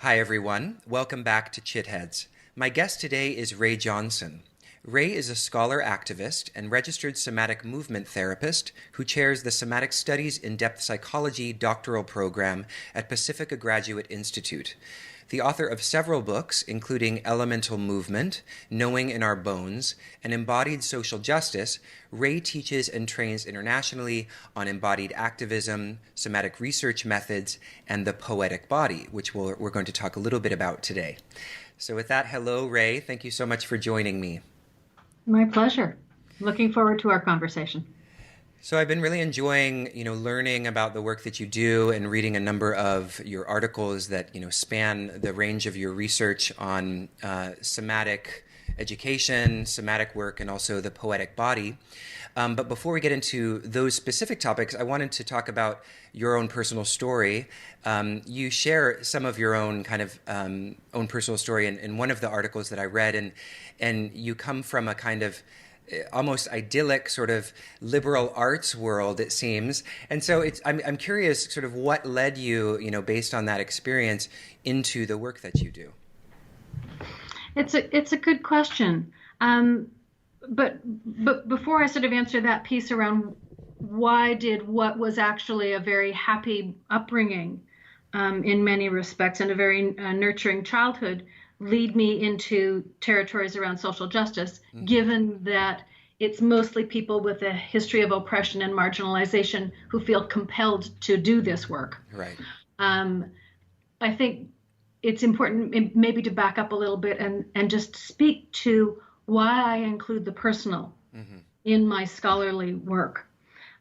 Hi, everyone. Welcome back to Chitheads. My guest today is Ray Johnson. Ray is a scholar activist and registered somatic movement therapist who chairs the Somatic Studies in-Depth Psychology doctoral program at Pacifica Graduate Institute. The author of several books, including Elemental Movement, Knowing in Our Bones, and Embodied Social Justice, Ray teaches and trains internationally on embodied activism, somatic research methods, and the poetic body, which we're going to talk a little bit about today. So with that, hello, Ray. Thank you so much for joining me. My pleasure. Looking forward to our conversation. So I've been really enjoying, learning about the work that you do and reading a number of your articles that, span the range of your research on somatic education, somatic work, and also the poetic body. But before we get into those specific topics, I wanted to talk about your own personal story. You share some of your own kind of own personal story in one of the articles that I read, and you come from a kind of almost idyllic sort of liberal arts world, it seems. And so I'm curious sort of what led you, based on that experience, into the work that you do. It's a good question. But before I sort of answer that piece around why did what was actually a very happy upbringing in many respects and a very nurturing childhood lead me into territories around social justice, given that it's mostly people with a history of oppression and marginalization who feel compelled to do this work. Right. I think it's important maybe to back up a little bit and just speak to why I include the personal in my scholarly work.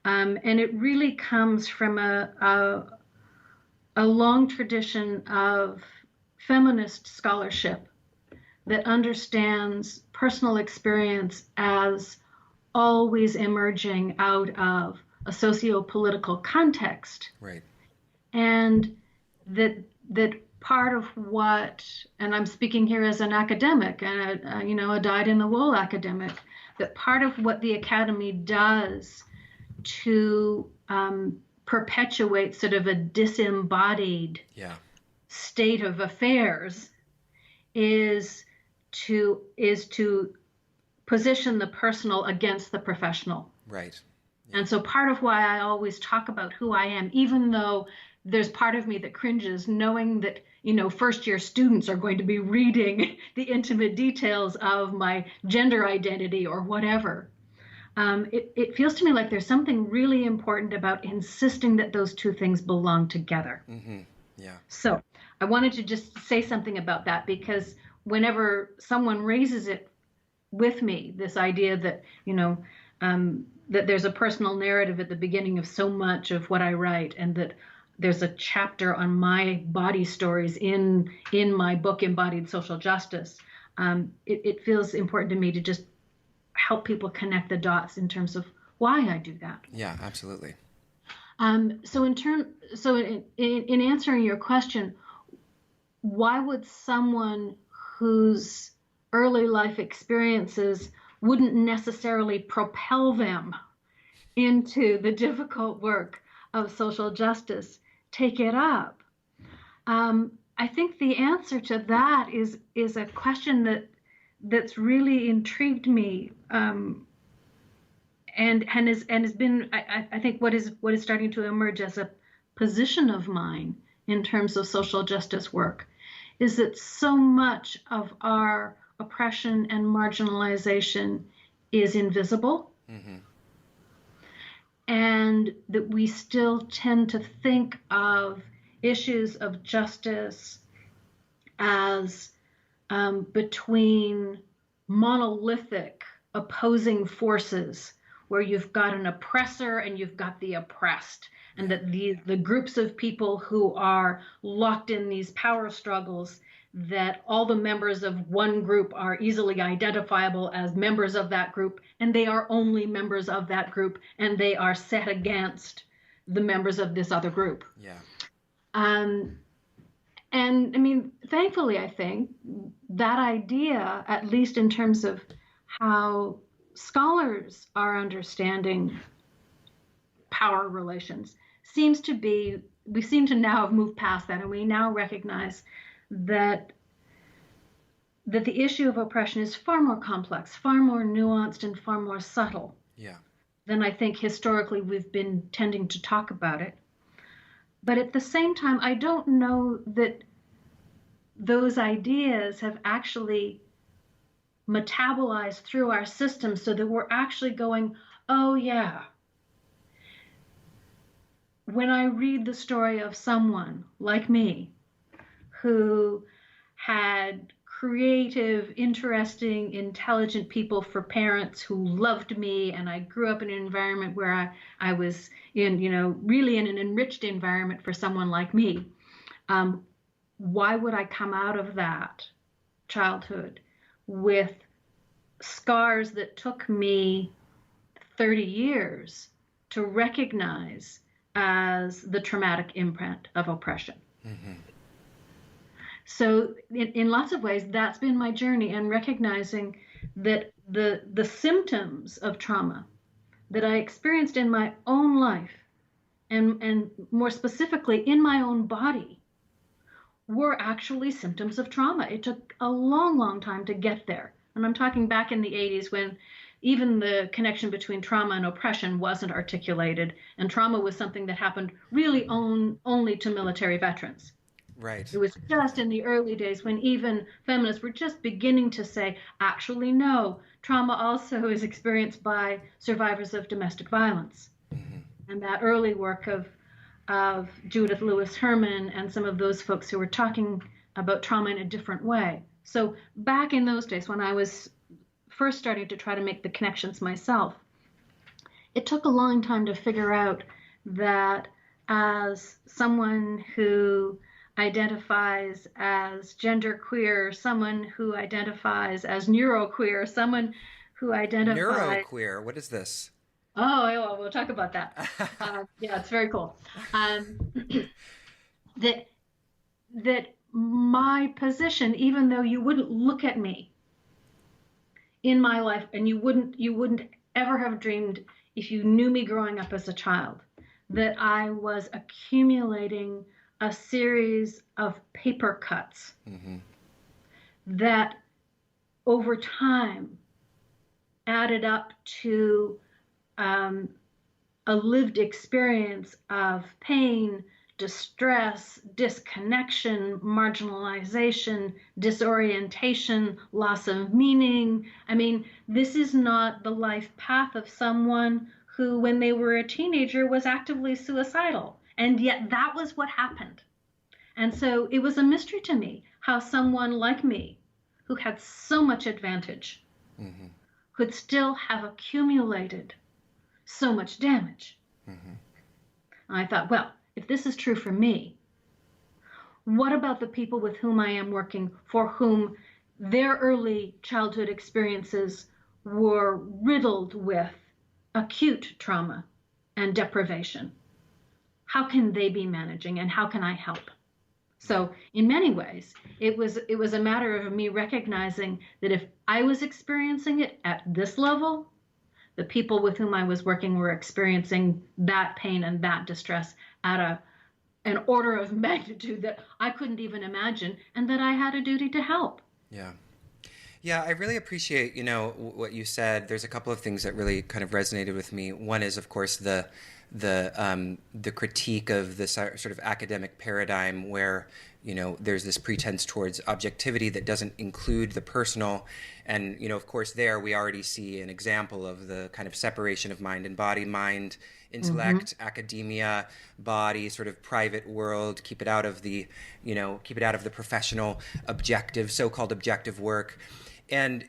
And it really comes from a long tradition of feminist scholarship that understands personal experience as always emerging out of a socio-political context. Right. And that part of what, and I'm speaking here as an academic and a dyed-in-the-wool academic, that part of what the academy does to perpetuate sort of a disembodied state of affairs is to position the personal against the professional. Right. Yeah. And so part of why I always talk about who I am, even though there's part of me that cringes knowing that, first year students are going to be reading the intimate details of my gender identity or whatever. It feels to me like there's something really important about insisting that those two things belong together. Mm-hmm. Yeah. So I wanted to just say something about that, because whenever someone raises it with me, this idea that, that there's a personal narrative at the beginning of so much of what I write, and that there's a chapter on my body stories in my book, Embodied Social Justice, it feels important to me to just help people connect the dots in terms of why I do that. Yeah, absolutely. So in answering your question, why would someone whose early life experiences wouldn't necessarily propel them into the difficult work of social justice take it up? I think the answer to that is a question that's really intrigued me, and has been, I think, what is starting to emerge as a position of mine in terms of social justice work, is that so much of our oppression and marginalization is invisible, and that we still tend to think of issues of justice as between monolithic opposing forces, where you've got an oppressor and you've got the oppressed, and that the groups of people who are locked in these power struggles, that all the members of one group are easily identifiable as members of that group, and they are only members of that group, and they are set against the members of this other group. Yeah. And I mean, thankfully, I think that idea, at least in terms of how scholars are understanding power relations, we seem to now have moved past that, and we now recognize that the issue of oppression is far more complex, far more nuanced, and far more subtle Yeah. than I think historically we've been tending to talk about it. But at the same time, I don't know that those ideas have actually metabolized through our system so that we're actually going, oh, yeah. When I read the story of someone like me who had creative, interesting, intelligent people for parents who loved me, and I grew up in an environment where I was in, really in an enriched environment for someone like me. Why would I come out of that childhood with scars that took me 30 years to recognize as the traumatic imprint of oppression? Mm-hmm. So in lots of ways, that's been my journey, and recognizing that the symptoms of trauma that I experienced in my own life, and more specifically in my own body, were actually symptoms of trauma. It took a long, long time to get there. And I'm talking back in the 80s when even the connection between trauma and oppression wasn't articulated, and trauma was something that happened really only to military veterans. Right. It was just in the early days when even feminists were just beginning to say, actually, no, trauma also is experienced by survivors of domestic violence. Mm-hmm. And that early work of Judith Lewis Herman and some of those folks who were talking about trauma in a different way. So back in those days when I was first starting to try to make the connections myself, it took a long time to figure out that as someone who identifies as genderqueer, someone who identifies as neuroqueer, someone who identifies... Neuroqueer, what is this? Oh, we'll talk about that. Yeah, it's very cool. That my position, even though you wouldn't look at me in my life, and you wouldn't ever have dreamed if you knew me growing up as a child, that I was accumulating a series of paper cuts mm-hmm. that over time added up to a lived experience of pain, distress, disconnection, marginalization, disorientation, loss of meaning. I mean, this is not the life path of someone who, when they were a teenager, was actively suicidal. And yet that was what happened. And so it was a mystery to me how someone like me, who had so much advantage, mm-hmm. could still have accumulated so much damage. Mm-hmm. And I thought, well, if this is true for me, what about the people with whom I am working, for whom their early childhood experiences were riddled with acute trauma and deprivation? How can they be managing, and how can I help? So in many ways, it was a matter of me recognizing that if I was experiencing it at this level, the people with whom I was working were experiencing that pain and that distress at an order of magnitude that I couldn't even imagine, and that I had a duty to help. Yeah. Yeah, I really appreciate, what you said. There's a couple of things that really kind of resonated with me. One is, of course, the critique of this sort of academic paradigm where, there's this pretense towards objectivity that doesn't include the personal. And, of course, there we already see an example of the kind of separation of mind and body, mind, intellect, mm-hmm. academia, body, sort of private world, keep it out of the professional objective, so-called objective work. And,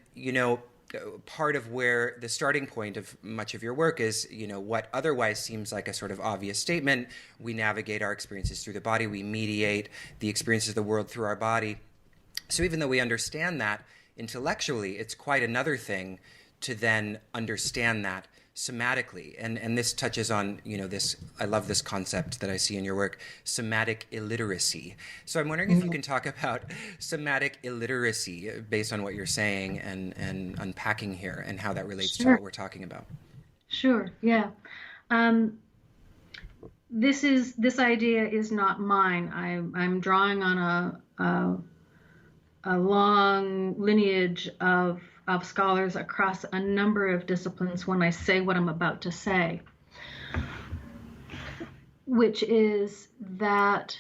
part of where the starting point of much of your work is, what otherwise seems like a sort of obvious statement. We navigate our experiences through the body. We mediate the experiences of the world through our body. So even though we understand that intellectually, it's quite another thing to then understand that somatically. And this touches on, this, I love this concept that I see in your work, somatic illiteracy. So I'm wondering if you can talk about somatic illiteracy based on what you're saying and unpacking here and how that relates to what we're talking about. Sure, yeah. This idea is not mine. I'm drawing on a long lineage of scholars across a number of disciplines when I say what I'm about to say, which is that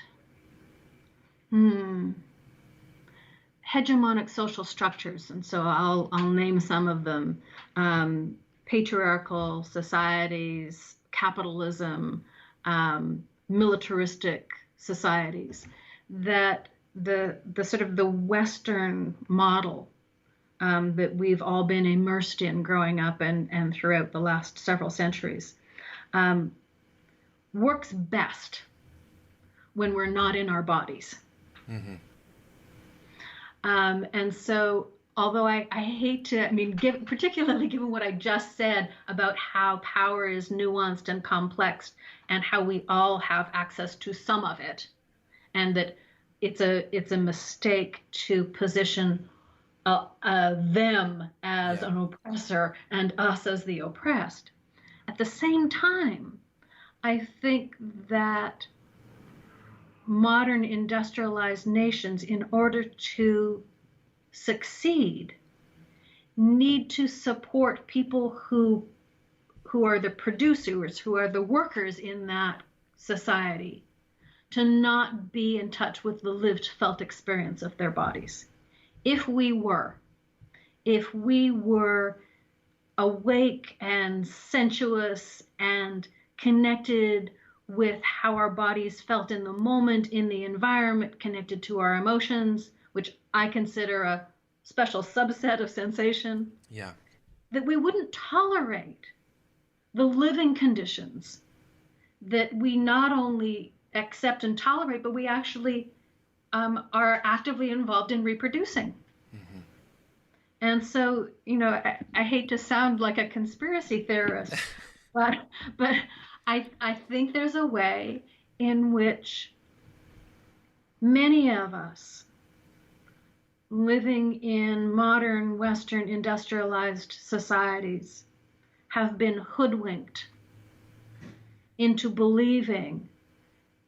hegemonic social structures, and so I'll name some of them: patriarchal societies, capitalism, militaristic societies, that the sort of the Western model that we've all been immersed in growing up and throughout the last several centuries works best when we're not in our bodies. Mm-hmm. And so, although I hate to, I mean, particularly given what I just said about how power is nuanced and complex and how we all have access to some of it, and that it's a mistake to position them as an oppressor and us as the oppressed. At the same time, I think that modern industrialized nations, in order to succeed, need to support people who are the producers, who are the workers in that society, to not be in touch with the lived, felt experience of their bodies. If we were awake and sensuous and connected with how our bodies felt in the moment, in the environment, connected to our emotions, which I consider a special subset of sensation, that we wouldn't tolerate the living conditions that we not only accept and tolerate, but we actually are actively involved in reproducing. Mm-hmm. And so, I hate to sound like a conspiracy theorist, but I think there's a way in which many of us living in modern Western industrialized societies have been hoodwinked into believing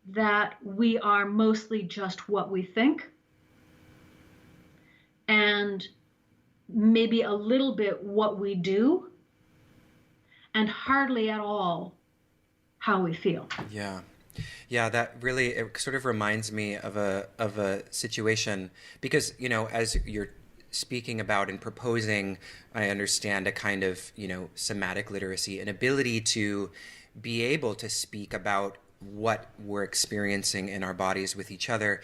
that we are mostly just what we think, and maybe a little bit what we do, and hardly at all how we feel. Yeah, that really, it sort of reminds me of a situation, because, as you're speaking about and proposing, I understand a kind of, somatic literacy, an ability to be able to speak about what we're experiencing in our bodies with each other.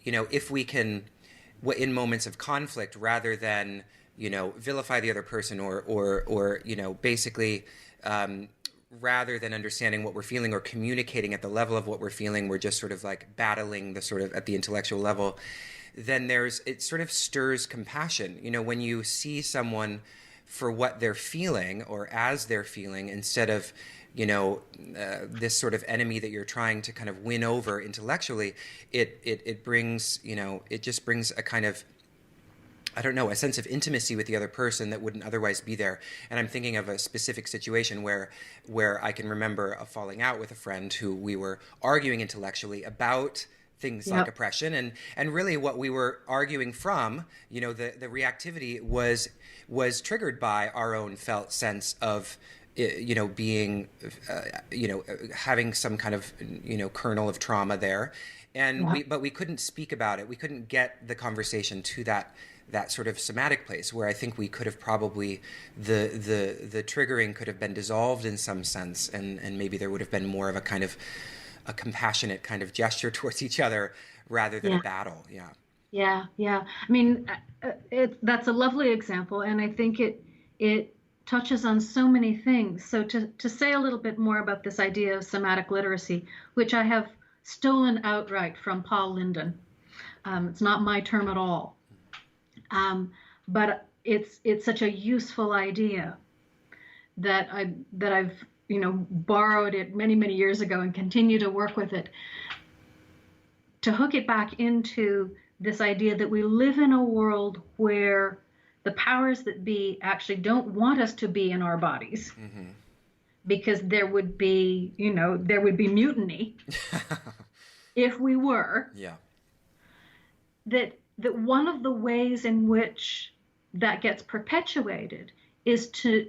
If we can, in moments of conflict, rather than, vilify the other person or basically, rather than understanding what we're feeling or communicating at the level of what we're feeling, we're just sort of like battling the sort of at the intellectual level, then it sort of stirs compassion. When you see someone for what they're feeling or as they're feeling, instead of, this sort of enemy that you're trying to kind of win over intellectually, it brings, it just brings a kind of, I don't know, a sense of intimacy with the other person that wouldn't otherwise be there. And I'm thinking of a specific situation where I can remember a falling out with a friend who we were arguing intellectually about things like oppression, and really what we were arguing from, the reactivity was triggered by our own felt sense of, being, having some kind of, kernel of trauma there. And but we couldn't speak about it. We couldn't get the conversation to that sort of somatic place where I think we could have probably, the triggering could have been dissolved in some sense, and maybe there would have been more of a kind of a compassionate kind of gesture towards each other rather than a battle. Yeah. I mean, that's a lovely example, and I think it touches on so many things. So to say a little bit more about this idea of somatic literacy, which I have stolen outright from Paul Linden. It's not my term at all. But it's such a useful idea that I've borrowed it many years ago and continue to work with it to hook it back into this idea that we live in a world where the powers that be actually don't want us to be in our bodies, because there would be mutiny if we were. that one of the ways in which that gets perpetuated is to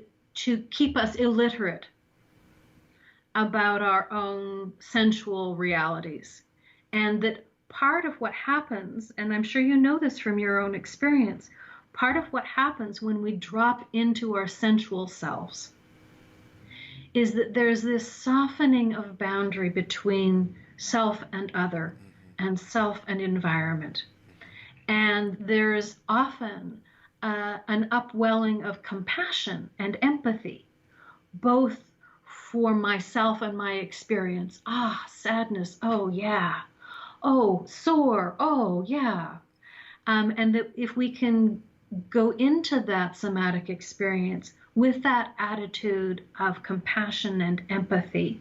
keep us illiterate about our own sensual realities. And that part of what happens, and I'm sure you know this from your own experience, part of what happens when we drop into our sensual selves is that there's this softening of boundary between self and other and self and environment. And there's often an upwelling of compassion and empathy, both for myself and my experience. Ah, sadness. Oh, yeah. Oh, sore. Oh, yeah. And that if we can go into that somatic experience with that attitude of compassion and empathy,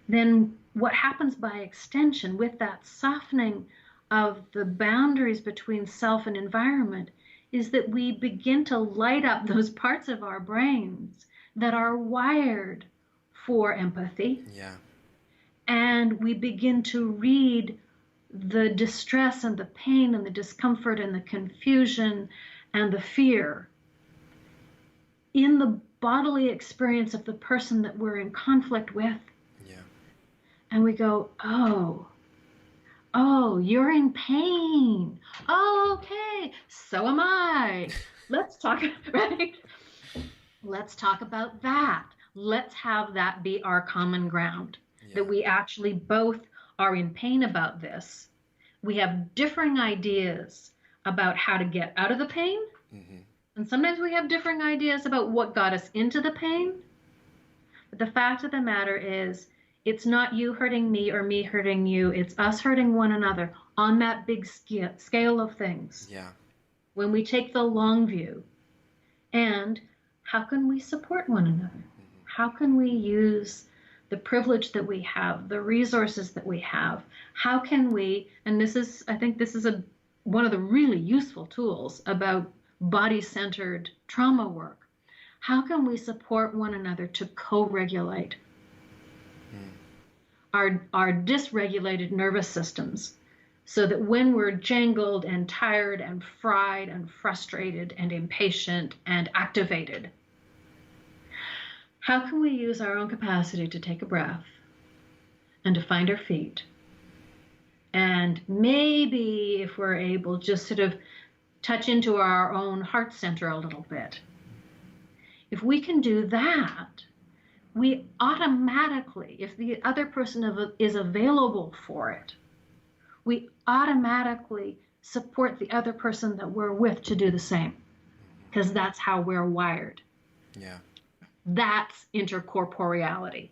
then what happens by extension with that softening of the boundaries between self and environment is that we begin to light up those parts of our brains that are wired for empathy. Yeah. And we begin to read the distress and the pain and the discomfort and the confusion and the fear in the bodily experience of the person that we're in conflict with. Yeah. And we go, oh, you're in pain. Oh, okay. So am I. Let's talk, right? Let's talk about that. Let's have that be our common ground, that we actually both are in pain about this. We have differing ideas about how to get out of the pain. And sometimes we have differing ideas about what got us into the pain. But the fact of the matter is, it's not you hurting me or me hurting you. It's us hurting one another on that big scale of things. Yeah. When we take the long view. And how can we support one another? How can we use the privilege that we have, the resources that we have? How can we, and I think this is one of the really useful tools about body-centered trauma work. How can we support one another to co-regulate our dysregulated nervous systems so that when we're jangled and tired and fried and frustrated and impatient and activated, how can we use our own capacity to take a breath and to find our feet? And maybe if we're able, just sort of touch into our own heart center a little bit. If we can do that, we automatically, if the other person is available for it, we automatically support the other person that we're with to do the same, because that's how we're wired. Yeah. That's intercorporeality.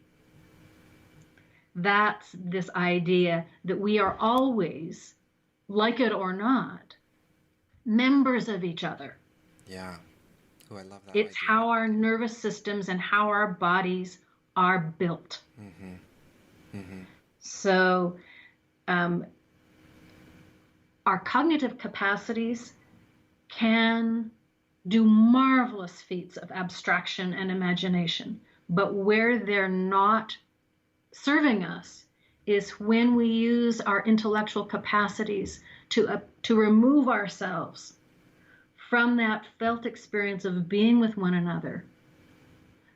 That's this idea that we are always, like it or not, members of each other. Yeah. Oh, I love that. It's idea. how our nervous systems and how our bodies are built. So our cognitive capacities can do marvelous feats of abstraction and imagination, but where they're not serving us is when we use our intellectual capacities to remove ourselves from that felt experience of being with one another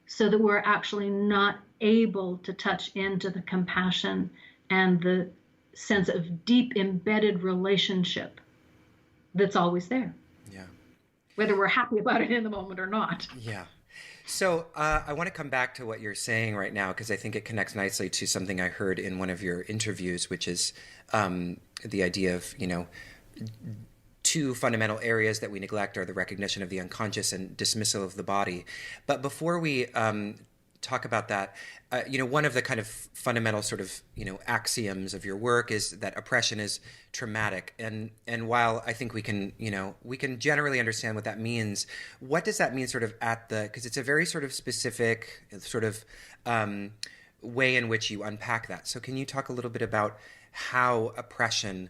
so that we're actually not able to touch into the compassion and the sense of deep embedded relationship that's always there. Yeah. Whether we're happy about it in the moment or not. Yeah. So I want to come back to what you're saying right now, because I think it connects nicely to something I heard in one of your interviews, which is the idea of, two fundamental areas that we neglect are the recognition of the unconscious and dismissal of the body. But before we talk about that, one of the kind of fundamental sort of, axioms of your work is that oppression is traumatic. And while I think we can generally understand what that means, what does that mean sort of because it's a very sort of specific sort of way in which you unpack that. So can you talk a little bit about how oppression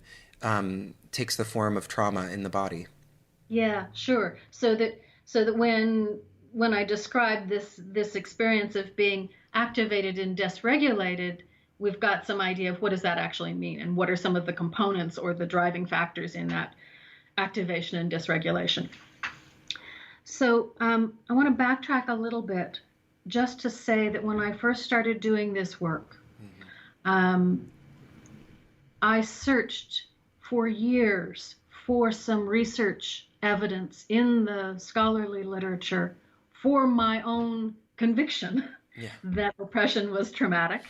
takes the form of trauma in the body? Yeah, sure. So that when I describe this experience of being activated and dysregulated, we've got some idea of what does that actually mean and what are some of the components or the driving factors in that. activation and dysregulation. So I want to backtrack a little bit just to say that when I first started doing this work, I searched for years for some research evidence in the scholarly literature for my own conviction that oppression was traumatic.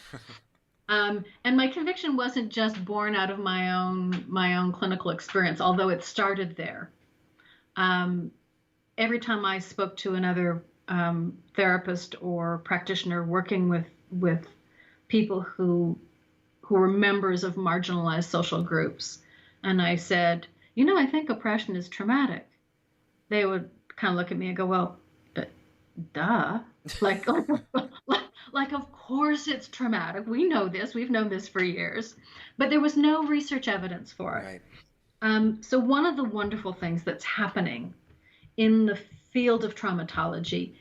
And my conviction wasn't just born out of my own clinical experience, although it started there. Every time I spoke to another therapist or practitioner working with people who were members of marginalized social groups, and I said, I think oppression is traumatic, they would kind of look at me and go, well, duh. Like, of course it's traumatic. We know this. We've known this for years. But there was no research evidence for it. Right. So one of the wonderful things that's happening in the field of traumatology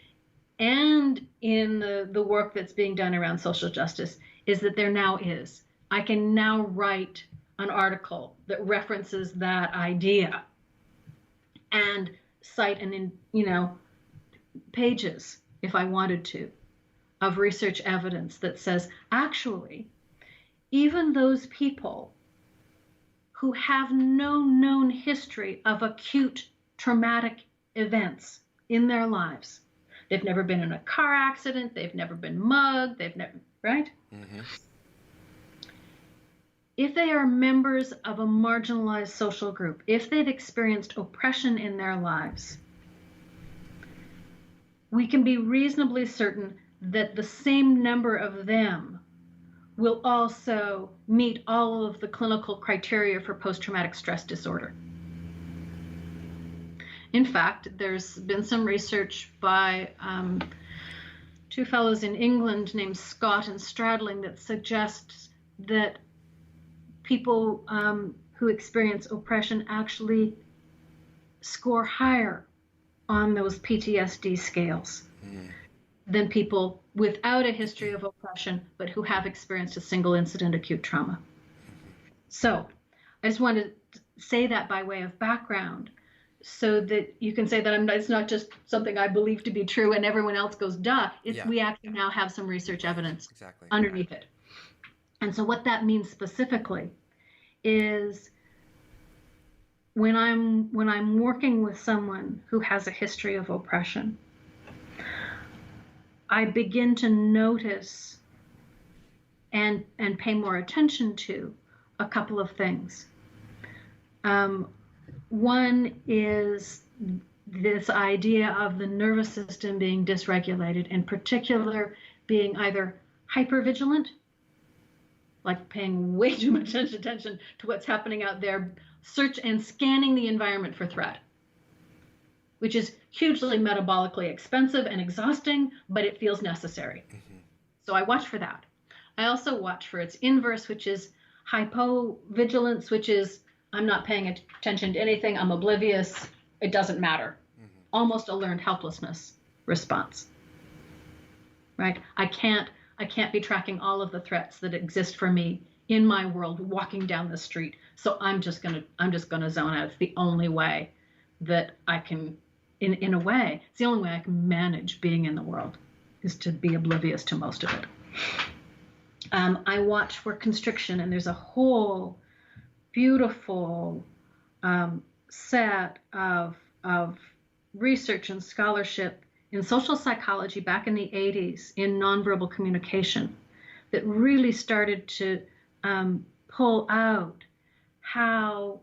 and in the work that's being done around social justice is that there now is. I can now write an article that references that idea and cite pages, if I wanted to, of research evidence that says, actually, even those people who have no known history of acute traumatic events in their lives, they've never been in a car accident, they've never been mugged, right? Mm-hmm. If they are members of a marginalized social group, if they've experienced oppression in their lives, we can be reasonably certain that the same number of them will also meet all of the clinical criteria for post-traumatic stress disorder. In fact, there's been some research by two fellows in England named Scott and Stradling that suggests that people who experience oppression actually score higher on those PTSD scales than people without a history of oppression, but who have experienced a single incident acute trauma. So I just wanted to say that by way of background so that you can say that it's not just something I believe to be true and everyone else goes, duh. We actually now have some research evidence underneath it. And so what that means specifically is when I'm working with someone who has a history of oppression, I begin to notice and pay more attention to a couple of things. One is this idea of the nervous system being dysregulated, in particular being either hypervigilant, like paying way too much attention to what's happening out there, search and scanning the environment for threat, which is hugely metabolically expensive and exhausting, but it feels necessary. Mm-hmm. So I watch for that. I also watch for its inverse, which is hypovigilance, which is I'm not paying attention to anything, I'm oblivious, it doesn't matter. Mm-hmm. Almost a learned helplessness response, right? I can't be tracking all of the threats that exist for me in my world walking down the street. So I'm just gonna zone out. It's the only way that I can, in a way, it's the only way I can manage being in the world is to be oblivious to most of it. I watch for constriction, and there's a whole beautiful set of research and scholarship in social psychology back in the 80s in nonverbal communication that really started to pull out how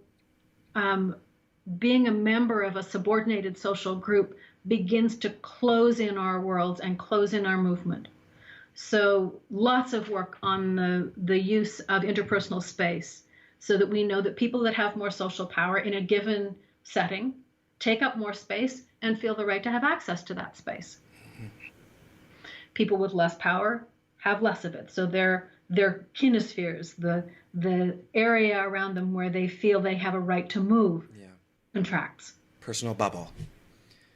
being a member of a subordinated social group begins to close in our worlds and close in our movement. So lots of work on the use of interpersonal space so that we know that people that have more social power in a given setting take up more space and feel the right to have access to that space. Mm-hmm. People with less power have less of it. So their kinespheres, the area around them where they feel they have a right to move, contracts. Personal bubble.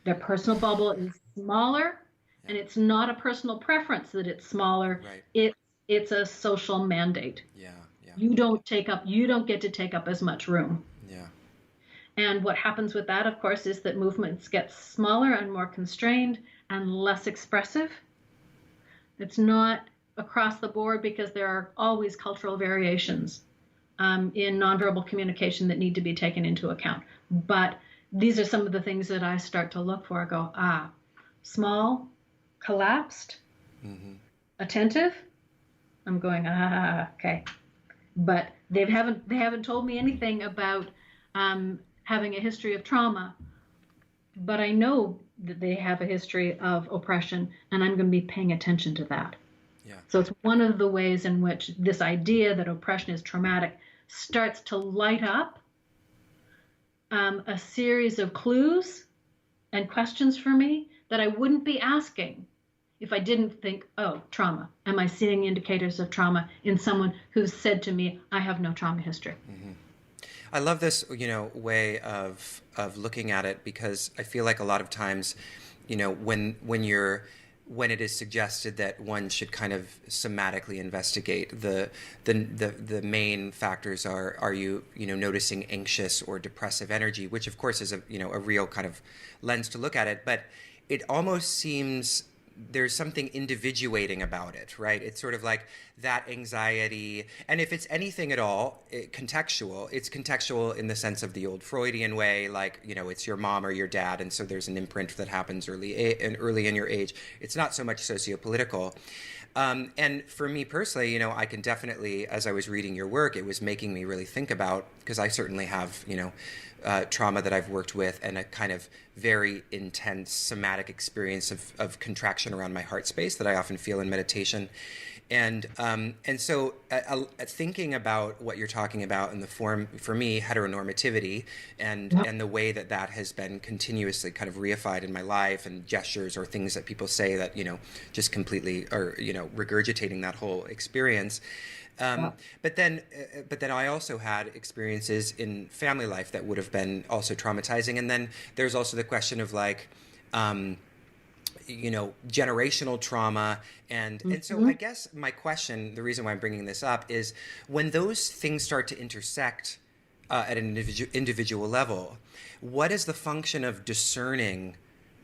Their personal bubble is smaller, and it's not a personal preference that it's smaller. Right. It's a social mandate. Yeah. You don't get to take up as much room. Yeah. And what happens with that, of course, is that movements get smaller and more constrained and less expressive. It's not across the board because there are always cultural variations in nonverbal communication that need to be taken into account. But these are some of the things that I start to look for. I go, small, collapsed, attentive. I'm going, okay. But they haven't told me anything about having a history of trauma. But I know that they have a history of oppression, and I'm going to be paying attention to that. Yeah. So it's one of the ways in which this idea that oppression is traumatic starts to light up a series of clues and questions for me that I wouldn't be asking if I didn't think, oh, trauma. Am I seeing indicators of trauma in someone who's said to me, I have no trauma history? Mm-hmm. I love this, way of looking at it, because I feel like a lot of times, when it is suggested that one should kind of somatically investigate, the main factors are you noticing anxious or depressive energy, which of course is a real kind of lens to look at it, but it almost seems there's something individuating about it, right? It's sort of like that anxiety, and if it's anything at all contextual, it's contextual in the sense of the old Freudian way, like, it's your mom or your dad, and so there's an imprint that happens early in your age. It's not so much socio-political. And for me personally, I can definitely, as I was reading your work, it was making me really think about, because I certainly have, trauma that I've worked with, and a kind of very intense somatic experience of contraction around my heart space that I often feel in meditation. And so thinking about what you're talking about in the form, for me, heteronormativity, and the way that has been continuously kind of reified in my life, and gestures or things that people say that, just completely are, regurgitating that whole experience. But then I also had experiences in family life that would have been also traumatizing. And then there's also the question of like, generational trauma. And so I guess my question, the reason why I'm bringing this up, is when those things start to intersect at an individual level, what is the function of discerning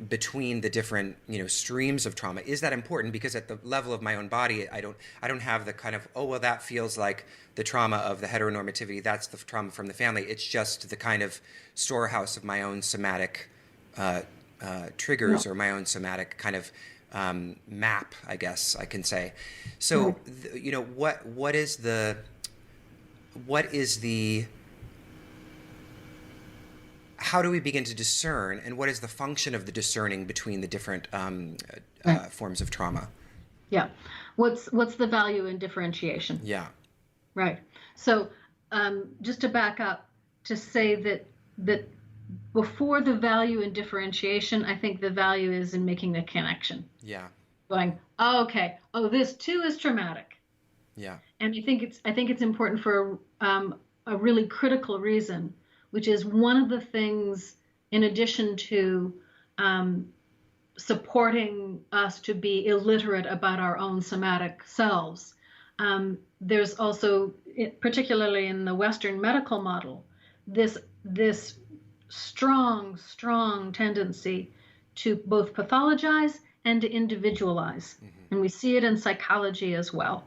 between the different streams of trauma? Is that important? Because at the level of my own body, I don't have the kind of, oh well, that feels like the trauma of the heteronormativity, that's the trauma from the family. It's just the kind of storehouse of my own somatic triggers, or my own somatic kind of map, I guess I can say. So what is the how do we begin to discern, and what is the function of the discerning between the different forms of trauma? Yeah. What's the value in differentiation? Yeah. Right. So just to back up, to say that before the value in differentiation, I think the value is in making the connection. Yeah. Going, oh, okay, oh, this too is traumatic. Yeah. And I think it's important for a really critical reason, which is one of the things, in addition to supporting us to be illiterate about our own somatic selves, there's also, particularly in the Western medical model, this strong tendency to both pathologize and to individualize. And we see it in psychology as well,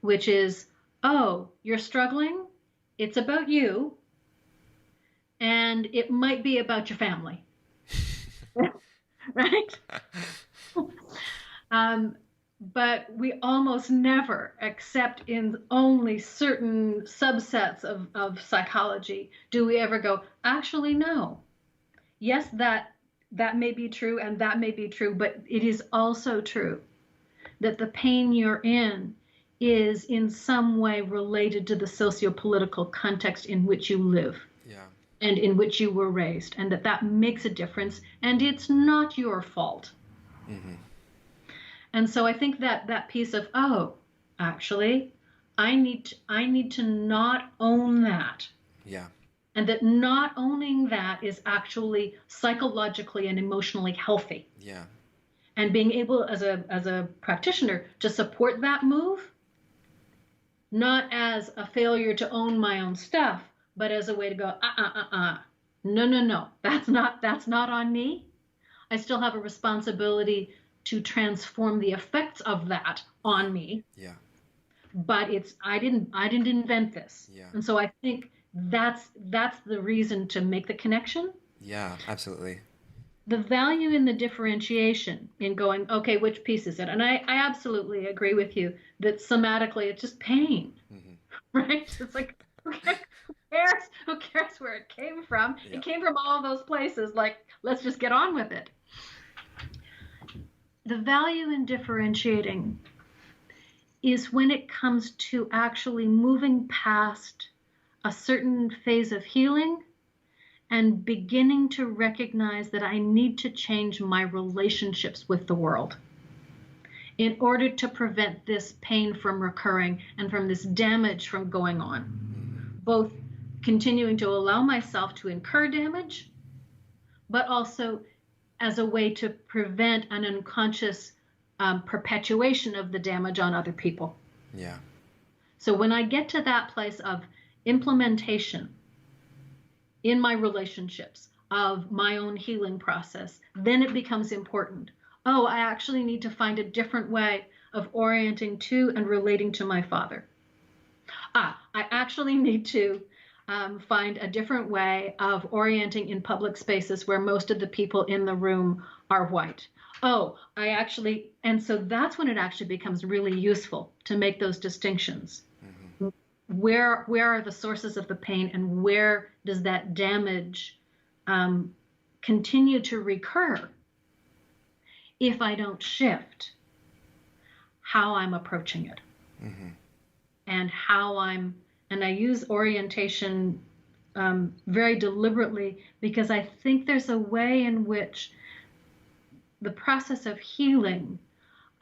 which is, oh, you're struggling, it's about you, and it might be about your family, right? But we almost never, except in only certain subsets of psychology, do we ever go, actually, no. Yes, that may be true, and that may be true, but it is also true that the pain you're in is in some way related to the socio-political context in which you live. Yeah. And in which you were raised, and that makes a difference, and it's not your fault. Mm-hmm. And so I think that piece of, oh, actually, I need to not own that. Yeah. And that not owning that is actually psychologically and emotionally healthy. Yeah. And being able, as a practitioner, to support that move, not as a failure to own my own stuff, but as a way to go, no, no, no, that's not on me. I still have a responsibility to transform the effects of that on me, Yeah. but it's I didn't invent this. Yeah. And so I think that's the reason to make the connection. Yeah, absolutely. The value in the differentiation in going, okay, which piece is it? And I absolutely agree with you that somatically it's just pain, Hmm. right? It's like, okay, who cares? Who cares where it came from? Yeah. It came from all of those places. Like, let's just get on with it. The value in differentiating is when it comes to actually moving past a certain phase of healing and beginning to recognize that I need to change my relationships with the world in order to prevent this pain from recurring and from this damage from going on. Both continuing to allow myself to incur damage, but also as a way to prevent an unconscious perpetuation of the damage on other people. Yeah. So when I get to that place of implementation in my relationships of my own healing process, then it becomes important. Oh, I actually need to find a different way of orienting to and relating to my father. I actually need to find a different way of orienting in public spaces where most of the people in the room are white. Oh, and so that's when it actually becomes really useful to make those distinctions. Hmm. Where are the sources of the pain, and where does that damage continue to recur if I don't shift how I'm approaching it? Hmm. And and I use orientation very deliberately because I think there's a way in which the process of healing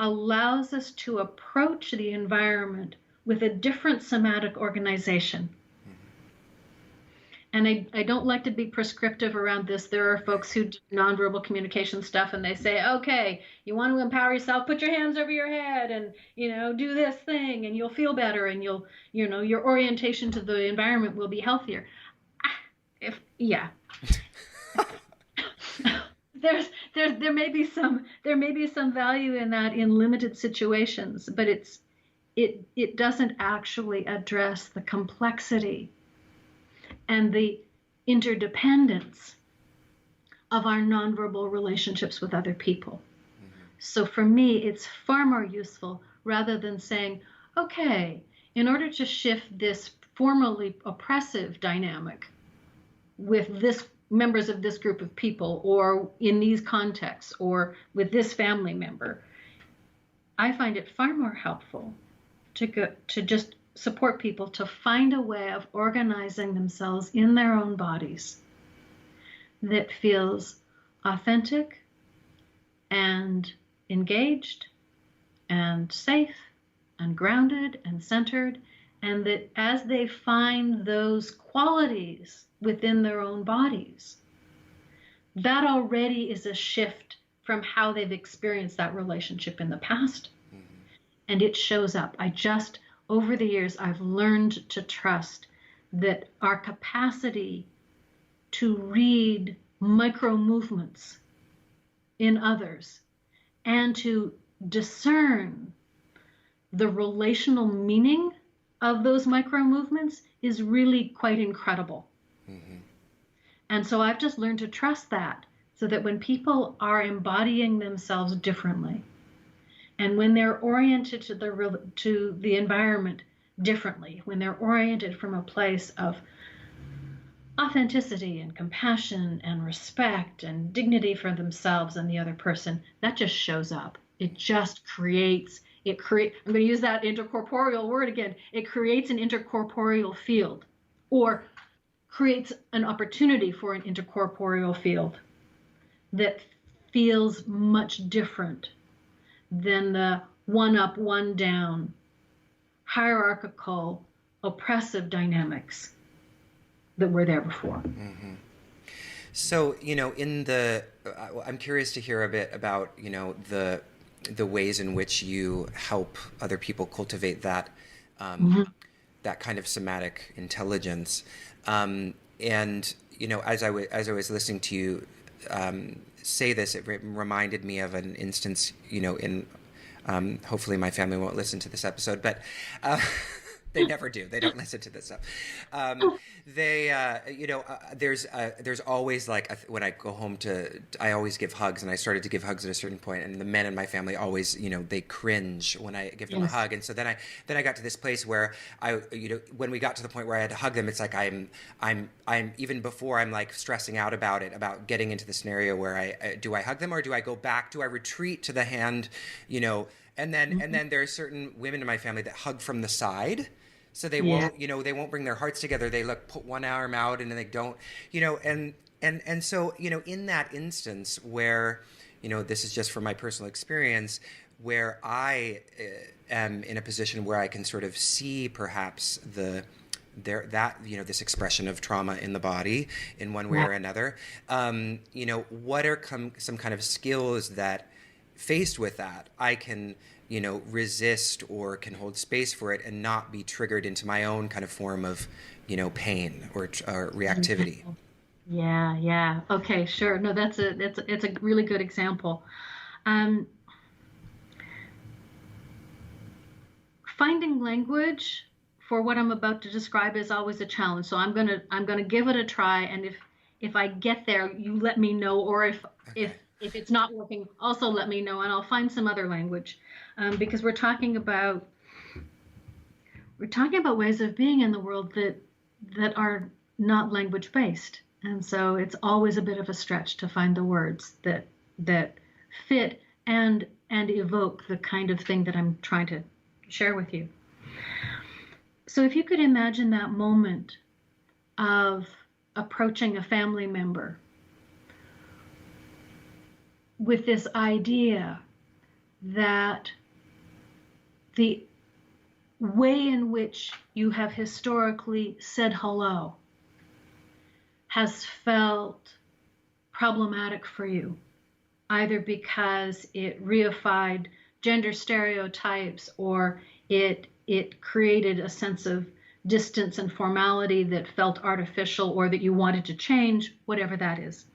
allows us to approach the environment with a different somatic organization. And I don't like to be prescriptive around this. There are folks who do nonverbal communication stuff and they say, okay, you want to empower yourself, put your hands over your head and, do this thing and you'll feel better and your orientation to the environment will be healthier. Yeah. There may be some value in that in limited situations, but it doesn't actually address the complexity and the interdependence of our nonverbal relationships with other people. Mm-hmm. So for me, it's far more useful rather than saying, okay, in order to shift this formerly oppressive dynamic with this members of this group of people or in these contexts or with this family member, I find it far more helpful to just support people to find a way of organizing themselves in their own bodies that feels authentic and engaged and safe and grounded and centered, and that as they find those qualities within their own bodies, that already is a shift from how they've experienced that relationship in the past. Mm-hmm. And it shows up. Over the years, I've learned to trust that our capacity to read micro movements in others and to discern the relational meaning of those micro movements is really quite incredible. Mm-hmm. And so I've just learned to trust that, so that when people are embodying themselves differently, and when they're oriented to the environment differently, when they're oriented from a place of authenticity and compassion and respect and dignity for themselves and the other person, that just shows up. It just creates, I'm going to use that intercorporeal word again. It creates an intercorporeal field, or creates an opportunity for an intercorporeal field that feels much different than the one up, one down, hierarchical, oppressive dynamics that were there before. Mm-hmm. So, I'm curious to hear a bit about, the ways in which you help other people cultivate that, mm-hmm. that kind of somatic intelligence. And, as I was listening to you say this, it reminded me of an instance, in hopefully my family won't listen to this episode, but they never do. They don't listen to this stuff. They, there's always like when I go home I always give hugs, and I started to give hugs at a certain point, and the men in my family always, they cringe when I give them a hug, and so then I got to this place where when we got to the point where I had to hug them, it's like I'm even before I'm like stressing out about it, about getting into the scenario where do I hug them or do I go back? Do I retreat to the hand? And then there are certain women in my family that hug from the side. So they won't, they won't bring their hearts together. They put one arm out and then they don't, and so, in that instance where, this is just from my personal experience, where I am in a position where I can sort of see perhaps this expression of trauma in the body in one way or another, what are some kind of skills that, faced with that, I can, resist or can hold space for it and not be triggered into my own kind of form of, pain or reactivity. Yeah. Okay, sure. No, it's a really good example. Finding language for what I'm about to describe is always a challenge. So I'm gonna give it a try, and if I get there, you let me know, or if it's not working, also let me know, and I'll find some other language, because we're talking about ways of being in the world that are not language based, and so it's always a bit of a stretch to find the words that fit and evoke the kind of thing that I'm trying to share with you. So if you could imagine that moment of approaching a family member with this idea that the way in which you have historically said hello has felt problematic for you, either because it reified gender stereotypes or it created a sense of distance and formality that felt artificial or that you wanted to change, whatever that is.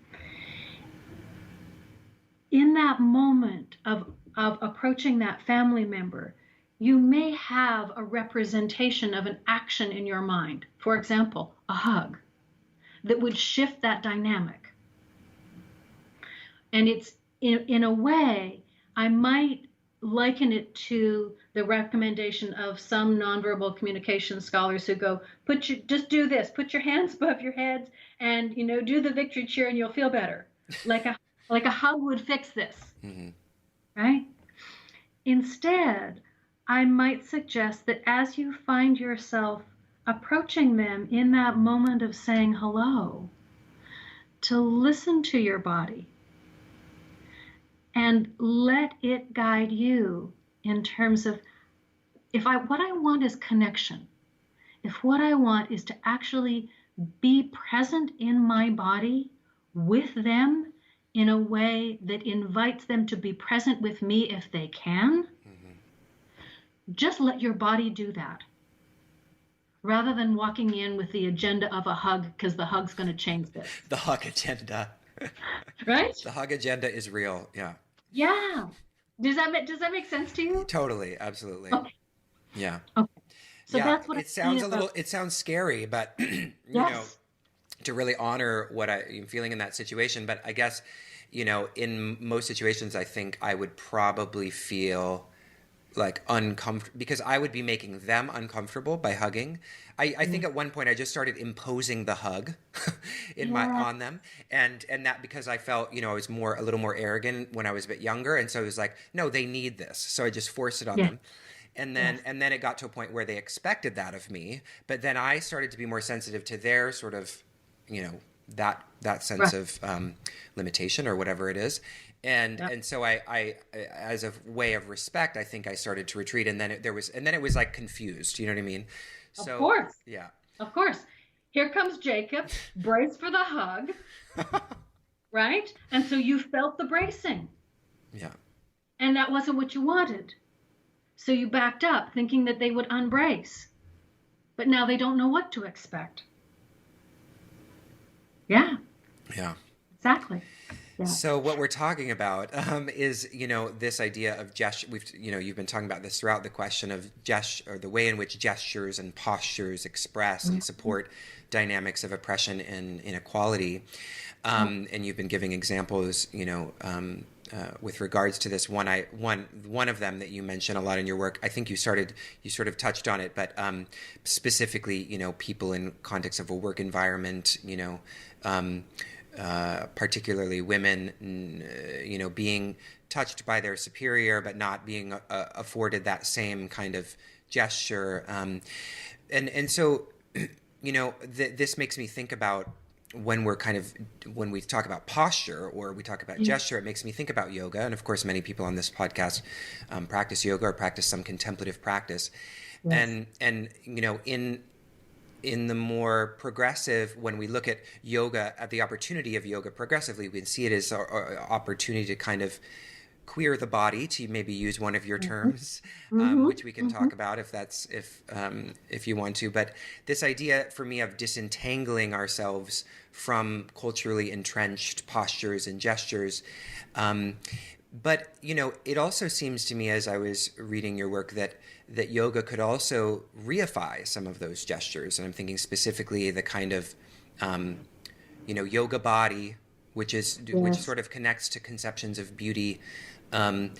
In that moment of approaching that family member, you may have a representation of an action in your mind, for example, a hug, that would shift that dynamic. And it's in a way, I might liken it to the recommendation of some nonverbal communication scholars who go, just do this, put your hands above your heads and, do the victory cheer and you'll feel better. Like a hug would fix this, right? Instead, I might suggest that as you find yourself approaching them in that moment of saying hello, to listen to your body and let it guide you in terms of what I want is connection. If what I want is to actually be present in my body with them in a way that invites them to be present with me if they can, just let your body do that. Rather than walking in with the agenda of a hug, because the hug's going to change this. The hug agenda. Right? The hug agenda is real. Yeah. Yeah. Does that make sense to you? Totally. Absolutely. Okay. Yeah. Okay. So yeah, that's what it sounds it sounds scary, but yes. To really honor what I'm feeling in that situation. But I guess, in most situations, I think I would probably feel like uncomfortable because I would be making them uncomfortable by hugging. I think at one point I just started imposing the hug on them, and that because I felt I was a little more arrogant when I was a bit younger, and so it was like, no, they need this, so I just forced it on them. And then it got to a point where they expected that of me, but then I started to be more sensitive to their sort of, that sense of limitation or whatever it is. And so I, as a way of respect, I think I started to retreat, and then it was like confused. You know what I mean? So, of course. Yeah. Of course. Here comes Jacob, brace for the hug, right? And so you felt the bracing. Yeah. And that wasn't what you wanted. So you backed up thinking that they would unbrace. But now they don't know what to expect. Yeah, Yeah. exactly. Yeah. So what we're talking about is, this idea of gesture. You've been talking about this throughout the question of gesture, or the way in which gestures and postures express and support dynamics of oppression and inequality. And you've been giving examples, with regards to this. One of them that you mention a lot in your work. I think you sort of touched on it, but specifically, people in context of a work environment, particularly women, being touched by their superior, but not being afforded that same kind of gesture. And so, this makes me think about when we talk about posture or we talk about gesture, it makes me think about yoga. And of course, many people on this podcast practice yoga or practice some contemplative practice. Yes. And in the more progressive, when we look at yoga, at the opportunity of yoga progressively, we can see it as an opportunity to kind of queer the body, to maybe use one of your terms, which we can talk about if you want to. But this idea for me of disentangling ourselves from culturally entrenched postures and gestures. But, it also seems to me, as I was reading your work, that yoga could also reify some of those gestures. And I'm thinking specifically the kind of, yoga body, which sort of connects to conceptions of beauty. And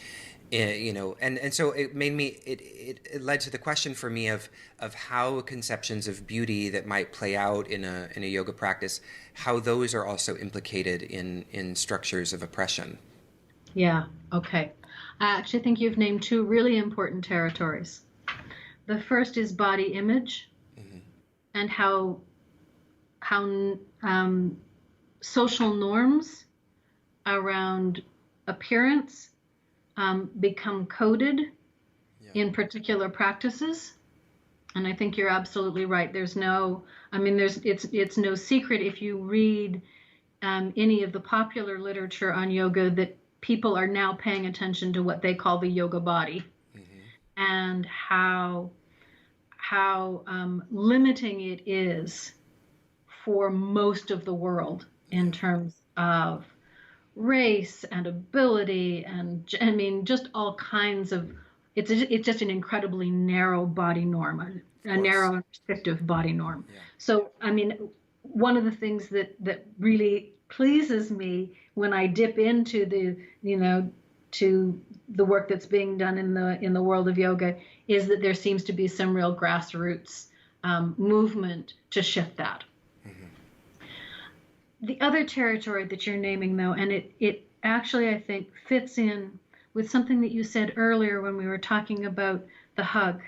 so it made me, it led to the question for me of how conceptions of beauty that might play out in a yoga practice, how those are also implicated in structures of oppression. Yeah. Okay. I actually think you've named two really important territories. The first is body image, and how social norms around appearance become coded in particular practices. And I think you're absolutely right. It's no secret if you read any of the popular literature on yoga that people are now paying attention to what they call the yoga body, and how limiting it is for most of the world in terms of race and ability, and just all kinds of. It's just an incredibly narrow body norm, a narrow and restrictive body norm. Yeah. So one of the things that really pleases me when I dip into to the work that's being done in the world of yoga is that there seems to be some real grassroots movement to shift that. The other territory that you're naming, though, and it actually, I think, fits in with something that you said earlier when we were talking about the hug,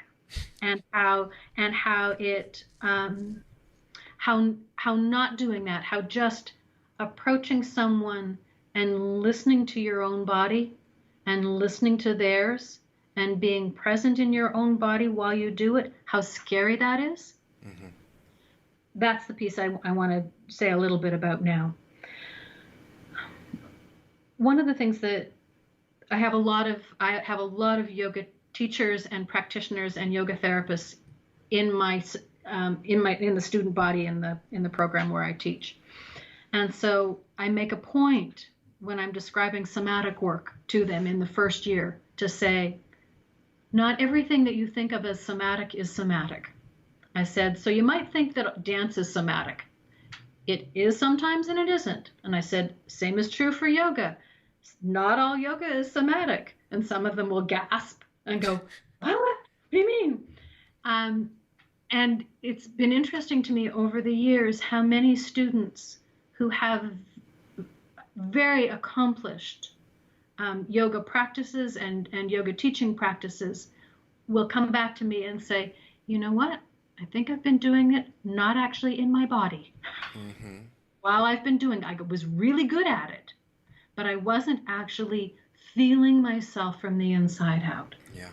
and how not doing that, how just approaching someone and listening to your own body and listening to theirs and being present in your own body while you do it, how scary that is. That's the piece I want to say a little bit about now. One of the things that I have a lot of yoga teachers and practitioners and yoga therapists in the student body in the program where I teach. And so I make a point when I'm describing somatic work to them in the first year to say, not everything that you think of as somatic is somatic. I said, so you might think that dance is somatic. It is sometimes and it isn't. And I said, same is true for yoga. Not all yoga is somatic. And some of them will gasp and go, what do you mean? And it's been interesting to me over the years how many students who have very accomplished yoga practices and yoga teaching practices will come back to me and say, you know what? I think I've been doing it not actually in my body. While I've been doing it, I was really good at it, but I wasn't actually feeling myself from the inside out. Yeah.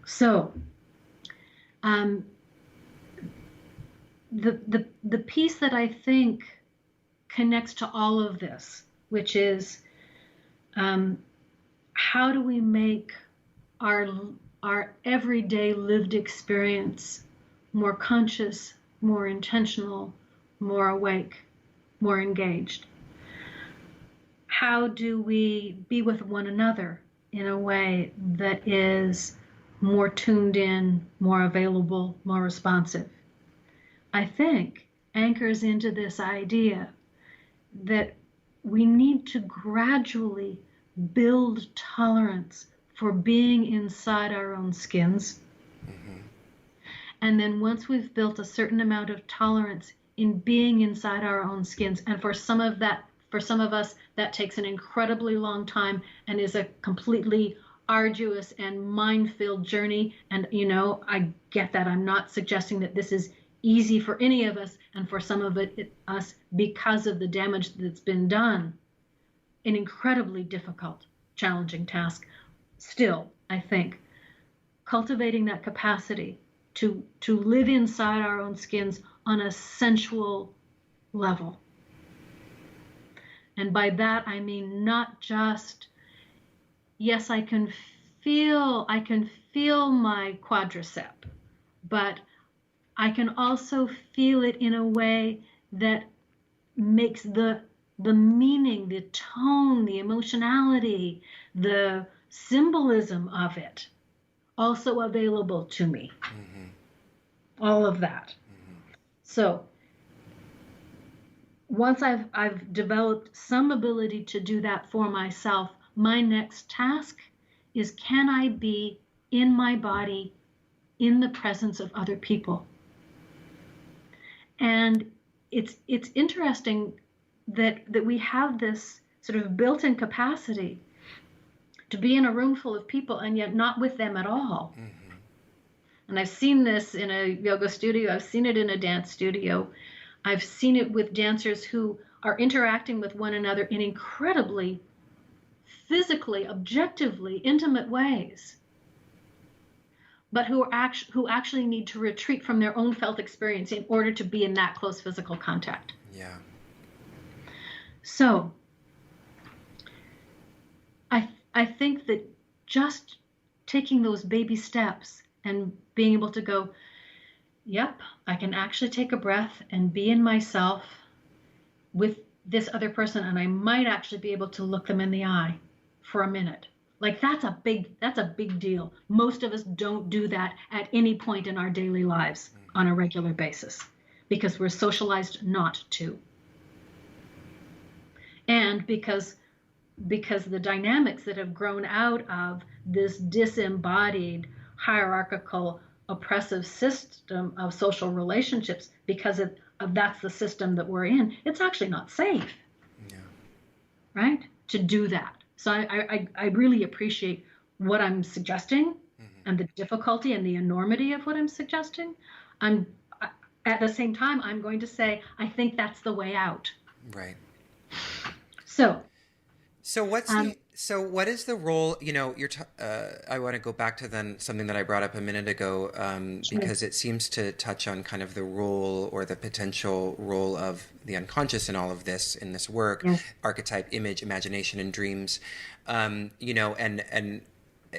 So, the piece that I think connects to all of this, which is how do we make our everyday lived experience more conscious, more intentional, more awake, more engaged? How do we be with one another in a way that is more tuned in, more available, more responsive? I think anchors into this idea that we need to gradually build tolerance for being inside our own skins. Mm-hmm. And then once we've built a certain amount of tolerance in being inside our own skins, and for some of us, that takes an incredibly long time and is a completely arduous and mind-filled journey. And, I get that. I'm not suggesting that this is easy for any of us, and for some of us, because of the damage that's been done, an incredibly difficult, challenging task. Still, I think cultivating that capacity to live inside our own skins on a sensual level. And by that I mean not just, yes, I can feel my quadricep, but I can also feel it in a way that makes the meaning, the tone, the emotionality, the symbolism of it also available to me. Mm-hmm. All of that. Mm-hmm. So once I've developed some ability to do that for myself, my next task is, can I be in my body in the presence of other people? And it's interesting that we have this sort of built-in capacity to be in a room full of people and yet not with them at all. Mm-hmm. And I've seen this in a yoga studio. I've seen it in a dance studio. I've seen it with dancers who are interacting with one another in incredibly physically, objectively intimate ways, but who actually need to retreat from their own felt experience in order to be in that close physical contact. Yeah. So I think that just taking those baby steps and being able to go, yep, I can actually take a breath and be in myself with this other person, and I might actually be able to look them in the eye for a minute. Like that's a big deal. Most of us don't do that at any point in our daily lives on a regular basis because we're socialized not to. And because the dynamics that have grown out of this disembodied, hierarchical, oppressive system of social relationships, because of that's the system that we're in, it's actually not safe. Yeah. Right? To do that. So I really appreciate what I'm suggesting, mm-hmm. and the difficulty and the enormity of what I'm suggesting. At the same time, I'm going to say, I think that's the way out. Right. So what is the role? I want to go back to then something that I brought up a minute ago, sure. Because it seems to touch on kind of the role or the potential role of the unconscious in all of this, in this work, yes. Archetype, image, imagination, and dreams. And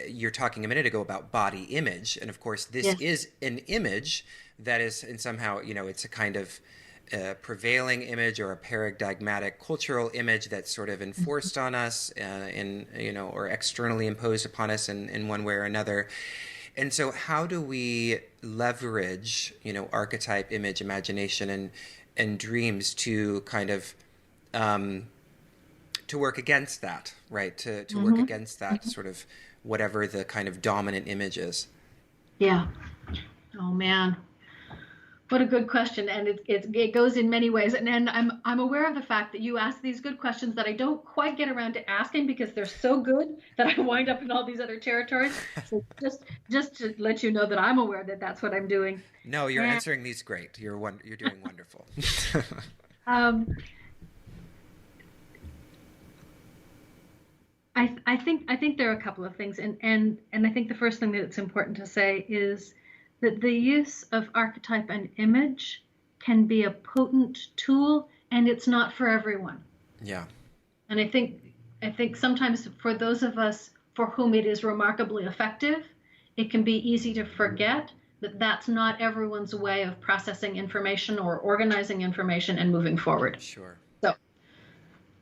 you're talking a minute ago about body image, and of course this yes. is an image that is, and somehow it's a kind of prevailing image or a paradigmatic cultural image that's sort of enforced on us or externally imposed upon us in one way or another. And so how do we leverage, archetype, image, imagination, and dreams to kind of to work against that, right? To mm-hmm. work against that mm-hmm. sort of whatever the kind of dominant image is. Yeah. Oh man. What a good question, and it goes in many ways. And I'm aware of the fact that you ask these good questions that I don't quite get around to asking because they're so good that I wind up in all these other territories. So just to let you know that I'm aware that that's what I'm doing. No, you're answering these great. You're doing wonderful. I think there are a couple of things, and I think the first thing that it's important to say is that the use of archetype and image can be a potent tool, and it's not for everyone. Yeah. And I think sometimes for those of us for whom it is remarkably effective, it can be easy to forget that that's not everyone's way of processing information or organizing information and moving forward. Sure. So,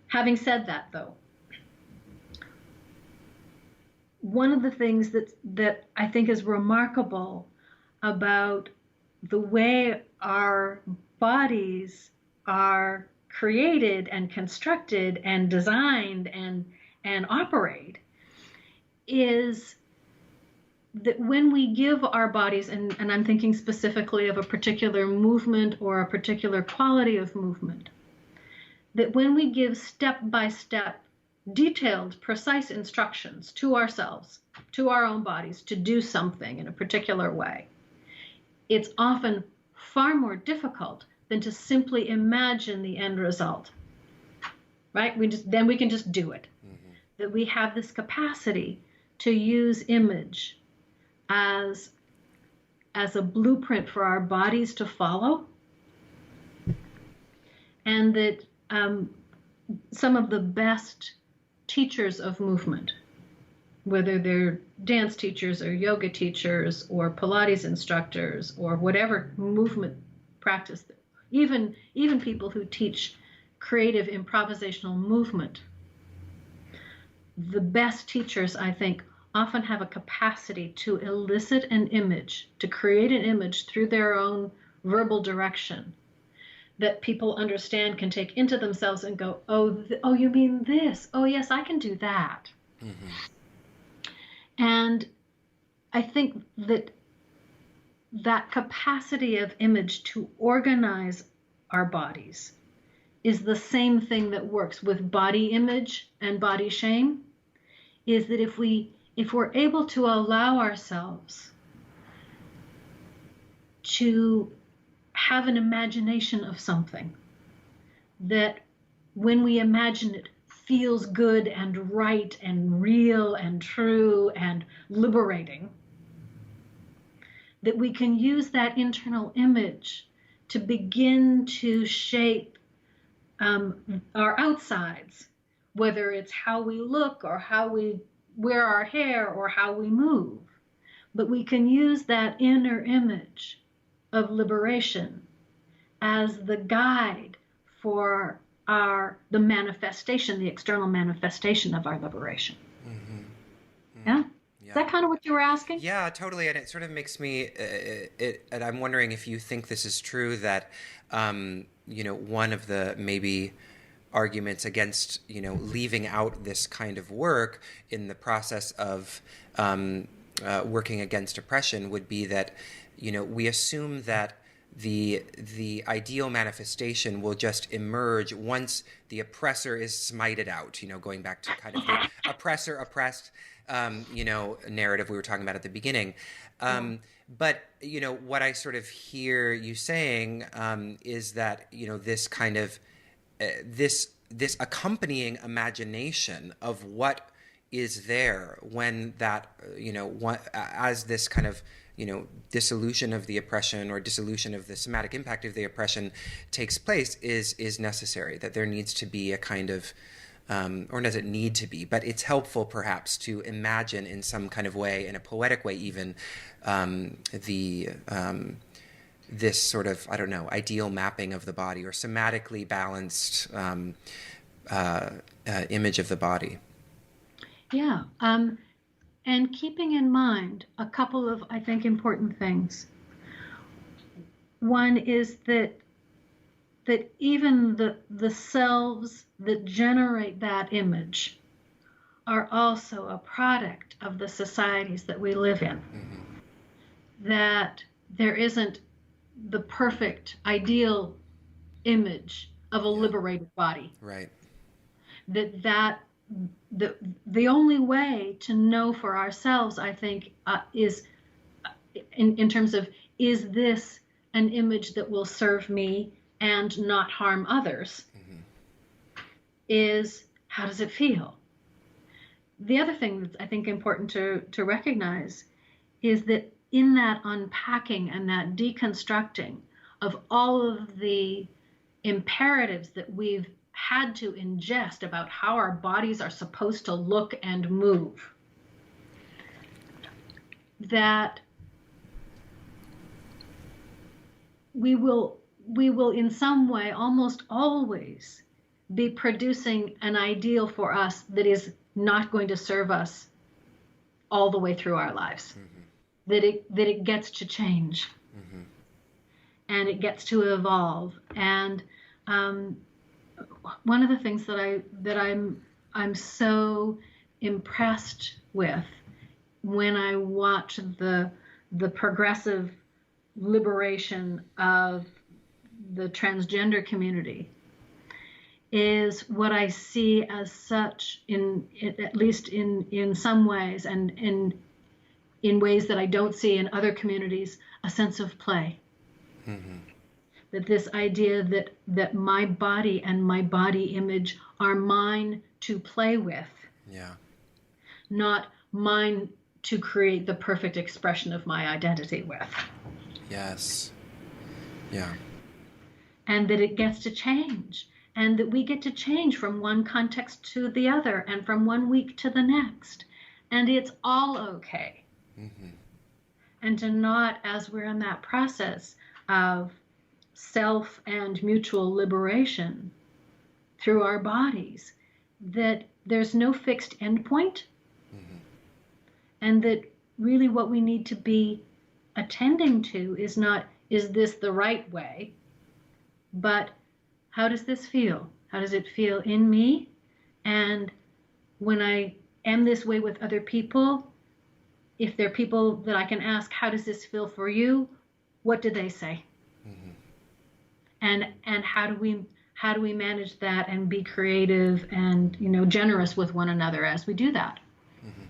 having said that, though, one of the things that I think is remarkable about the way our bodies are created and constructed and designed and operate is that when we give our bodies, and I'm thinking specifically of a particular movement or a particular quality of movement, that when we give step-by-step, detailed, precise instructions to ourselves, to our own bodies, to do something in a particular way, it's often far more difficult than to simply imagine the end result, right? Then we can just do it. Mm-hmm. That we have this capacity to use image as a blueprint for our bodies to follow, and that some of the best teachers of movement, whether they're dance teachers or yoga teachers or Pilates instructors or whatever movement practice, even people who teach creative improvisational movement, the best teachers, I think, often have a capacity to elicit an image, to create an image through their own verbal direction that people understand, can take into themselves and go, oh, you mean this? Oh, yes, I can do that. Mm-hmm. And I think that capacity of image to organize our bodies is the same thing that works with body image and body shame, is that if we're able to allow ourselves to have an imagination of something that when we imagine it feels good and right and real and true and liberating, that we can use that internal image to begin to shape our outsides, whether it's how we look or how we wear our hair or how we move. But we can use that inner image of liberation as the guide for the manifestation, the external manifestation of our liberation. Mm-hmm. Mm-hmm. Yeah? Yeah. Is that kind of what you were asking? Yeah, totally. And it sort of makes me, and I'm wondering if you think this is true, that, one of the maybe arguments against, leaving out this kind of work in the process of working against oppression would be that, we assume that the ideal manifestation will just emerge once the oppressor is smited out, going back to kind of the oppressor oppressed, narrative we were talking about at the beginning. But, what I sort of hear you saying is that, this kind of this accompanying imagination of what is there when that, as this kind of, dissolution of the oppression or dissolution of the somatic impact of the oppression takes place is necessary, that there needs to be a kind of, or does it need to be, but it's helpful perhaps to imagine in some kind of way, in a poetic way even, this sort of, ideal mapping of the body or somatically balanced image of the body. Yeah. And keeping in mind a couple of, I think, important things. One is that even the selves that generate that image are also a product of the societies that we live in. Mm-hmm. That there isn't the perfect, ideal image of a liberated body. Right. The only way to know for ourselves, I think, is in terms of, is this an image that will serve me and not harm others? Mm-hmm. Is, how does it feel? The other thing that's, I think, important to recognize is that in that unpacking and that deconstructing of all of the imperatives that we've had to ingest about how our bodies are supposed to look and move, that we will we will in some way almost always be producing an ideal for us that is not going to serve us all the way through our lives. Mm-hmm. That it gets to change, Mm-hmm. and it gets to evolve. And one of the things I'm so impressed with when I watch the progressive liberation of the transgender community is what I see as such, at least in some ways, and in ways that I don't see in other communities, a sense of play. Mm-hmm. That this idea that my body and my body image are mine to play with, Yeah. not mine to create the perfect expression of my identity with. Yes. Yeah. And that it gets to change, and that we get to change from one context to the other and from one week to the next. And it's all okay. Mm-hmm. And to not, as we're in that process of self and mutual liberation through our bodies, that there's no fixed endpoint, Mm-hmm. and that really what we need to be attending to is not, is this the right way, but how does this feel? How does it feel in me? And when I am this way with other people, if they're people that I can ask, how does this feel for you? What do they say? Mm-hmm. And how do we manage that and be creative and generous with one another as we do that? Mm-hmm.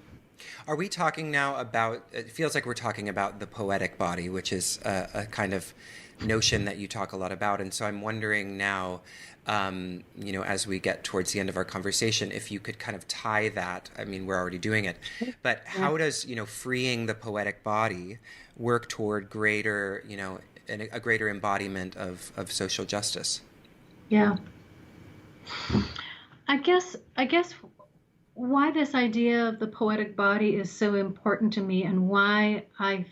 Are we talking now about, it feels like we're talking about the poetic body, which is a kind of notion that you talk a lot about. And so I'm wondering now, as we get towards the end of our conversation, if you could kind of tie that, I mean, we're already doing it, but how does, freeing the poetic body work toward greater, a greater embodiment of social justice? Yeah. I guess why this idea of the poetic body is so important to me, and why I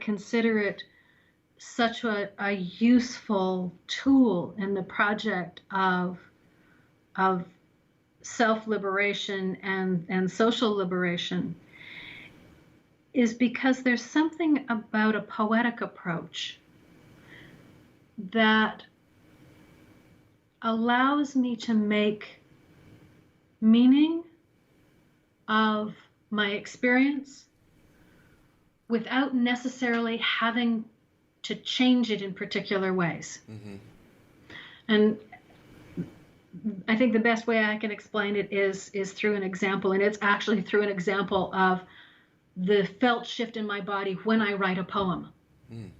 consider it such a useful tool in the project of self-liberation and social liberation, is because there's something about a poetic approach that allows me to make meaning of my experience without necessarily having to change it in particular ways. Mm-hmm. And I think the best way I can explain it is through an example, and it's actually through an example of the felt shift in my body when I write a poem. Mm.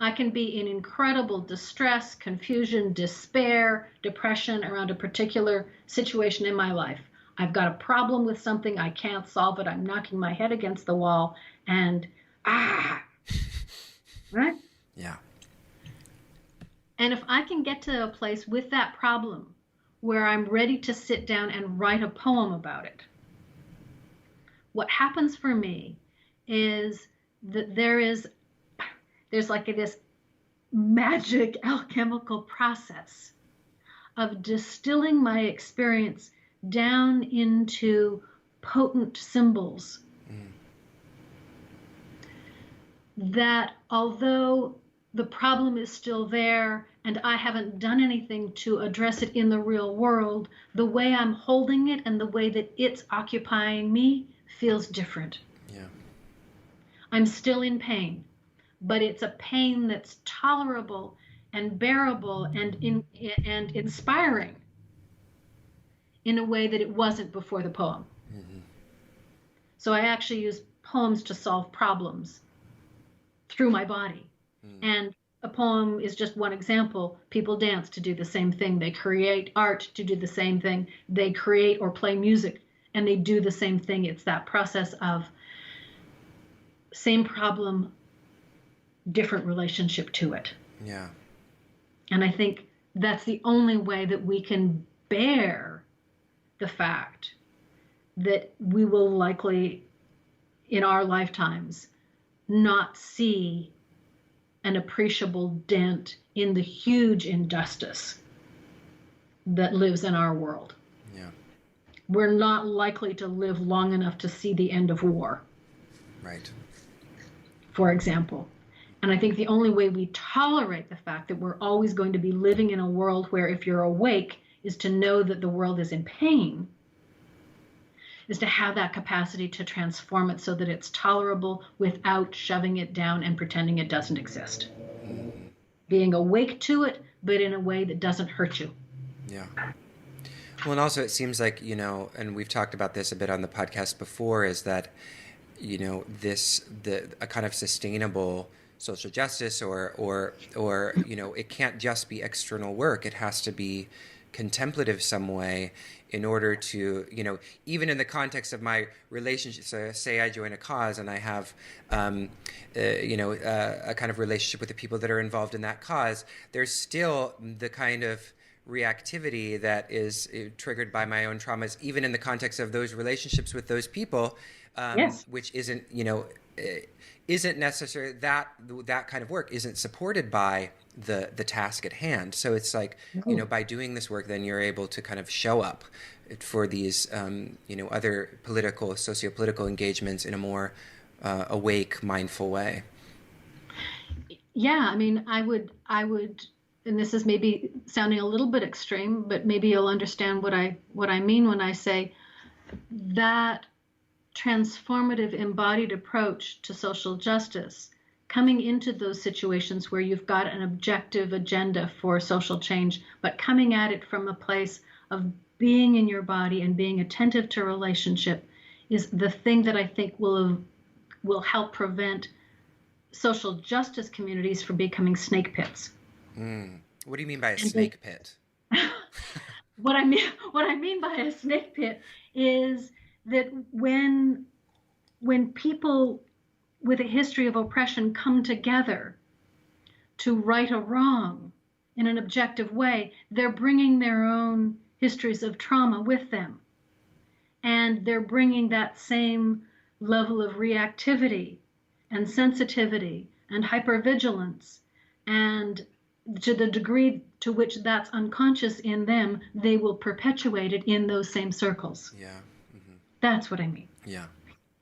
I can be in incredible distress, confusion, despair, depression around a particular situation in my life. I've got a problem with something, I can't solve it, I'm knocking my head against the wall, and right? Yeah. And if I can get to a place with that problem where I'm ready to sit down and write a poem about it, what happens for me is that there's like this magic alchemical process of distilling my experience down into potent symbols. Mm. That although the problem is still there and I haven't done anything to address it in the real world, the way I'm holding it and the way that it's occupying me feels different. Yeah. I'm still in pain, but it's a pain that's tolerable and bearable and inspiring in a way that it wasn't before the poem. Mm-hmm. So I actually use poems to solve problems through my body. Mm. And a poem is just one example. People dance to do the same thing. They create art to do the same thing. They create or play music and they do the same thing. It's that process of same problem, different relationship to it. Yeah. And I think that's the only way that we can bear the fact that we will likely in our lifetimes not see an appreciable dent in the huge injustice that lives in our world. Yeah. We're not likely to live long enough to see the end of war, Right. for example. And I think the only way we tolerate the fact that we're always going to be living in a world where if you're awake is to know that the world is in pain, is to have that capacity to transform it so that it's tolerable without shoving it down and pretending it doesn't exist. Mm-hmm. Being awake to it, but in a way that doesn't hurt you. Yeah. Well, and also it seems like, and we've talked about this a bit on the podcast before, is that, a kind of sustainable social justice or it can't just be external work. It has to be contemplative some way in order to, even in the context of my relationship. So say I join a cause and I have, a kind of relationship with the people that are involved in that cause. There's still the kind of reactivity that is triggered by my own traumas, even in the context of those relationships with those people, Yes. which isn't necessary. That kind of work isn't supported by the task at hand. So it's like, by doing this work, then you're able to kind of show up for these, other political, socio-political engagements in a more awake, mindful way. Yeah, I mean, I would, and this is maybe sounding a little bit extreme, but maybe you'll understand what I mean when I say that transformative embodied approach to social justice, coming into those situations where you've got an objective agenda for social change, but coming at it from a place of being in your body and being attentive to relationship, is the thing that I think will help prevent social justice communities from becoming snake pits. What do you mean by a snake pit? What I mean by a snake pit is that when people with a history of oppression come together to right a wrong in an objective way, they're bringing their own histories of trauma with them. And they're bringing that same level of reactivity and sensitivity and hypervigilance. And to the degree to which that's unconscious in them, they will perpetuate it in those same circles. Yeah. Mm-hmm. That's what I mean. Yeah.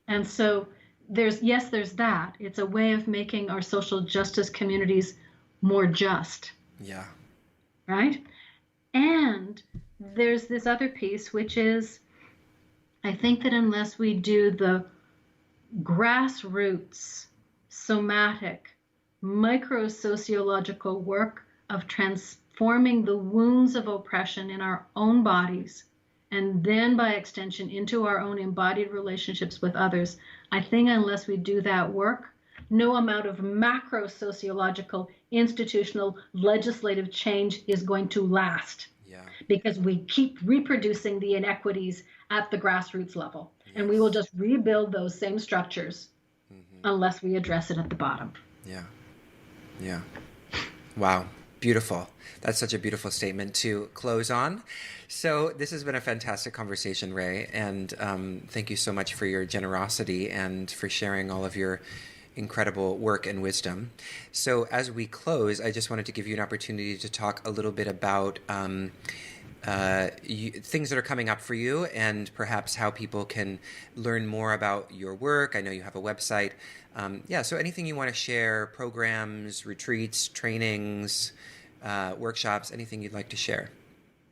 And so there's that. It's a way of making our social justice communities more just. Yeah. Right? And there's this other piece, which is, I think that unless we do the grassroots, somatic, macro-sociological work of transforming the wounds of oppression in our own bodies, and then by extension into our own embodied relationships with others, I think unless we do that work, no amount of macro-sociological, institutional, legislative change is going to last. Yeah. Because we keep reproducing the inequities at the grassroots level. Yes. And we will just rebuild those same structures unless we address it at the bottom. Yeah. Yeah. Wow. Beautiful. That's such a beautiful statement to close on. So this has been a fantastic conversation, Ray, and thank you so much for your generosity and for sharing all of your incredible work and wisdom. So as we close, I just wanted to give you an opportunity to talk a little bit about things that are coming up for you and perhaps how people can learn more about your work. I know you have a website. So anything you want to share, programs, retreats, trainings, workshops, anything you'd like to share?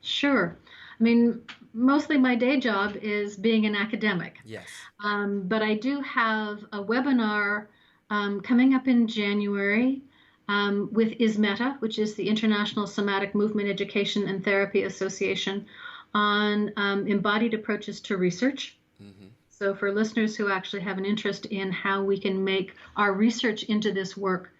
Sure. I mean, mostly my day job is being an academic. Yes. But I do have a webinar coming up in January with ISMETA, which is the International Somatic Movement Education and Therapy Association, on embodied approaches to research. Mm-hmm. So for listeners who actually have an interest in how we can make our research into this work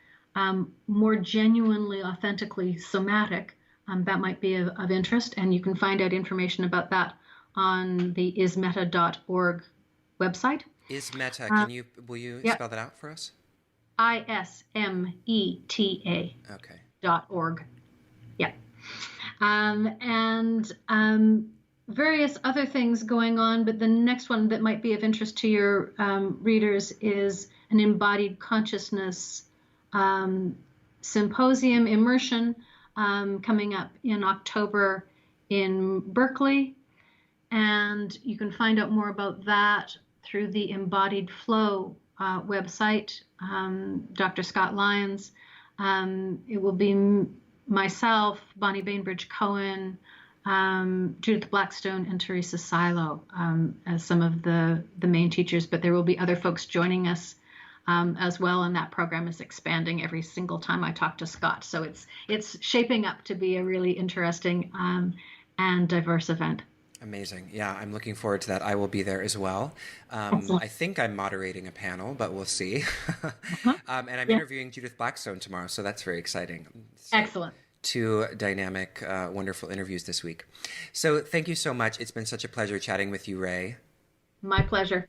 more genuinely, authentically somatic, that might be of interest. And you can find out information about that on the ismeta.org website. ISMETA, will you spell that out for us? ISMETA. Okay. .org. Yeah. And various other things going on, but the next one that might be of interest to your readers is an embodied consciousness symposium immersion coming up in October in Berkeley. And you can find out more about that through the Embodied Flow website, Dr. Scott Lyons. It will be myself, Bonnie Bainbridge Cohen, Judith Blackstone, and Teresa Silo as some of the main teachers, but there will be other folks joining us as well, and that program is expanding every single time I talk to Scott. So it's shaping up to be a really interesting and diverse event. Amazing. Yeah, I'm looking forward to that. I will be there as well. Excellent. I think I'm moderating a panel, but we'll see. And I'm Yeah. interviewing Judith Blackstone tomorrow, so that's very exciting. So, Excellent. two dynamic, wonderful interviews this week. So thank you so much. It's been such a pleasure chatting with you, Ray. My pleasure.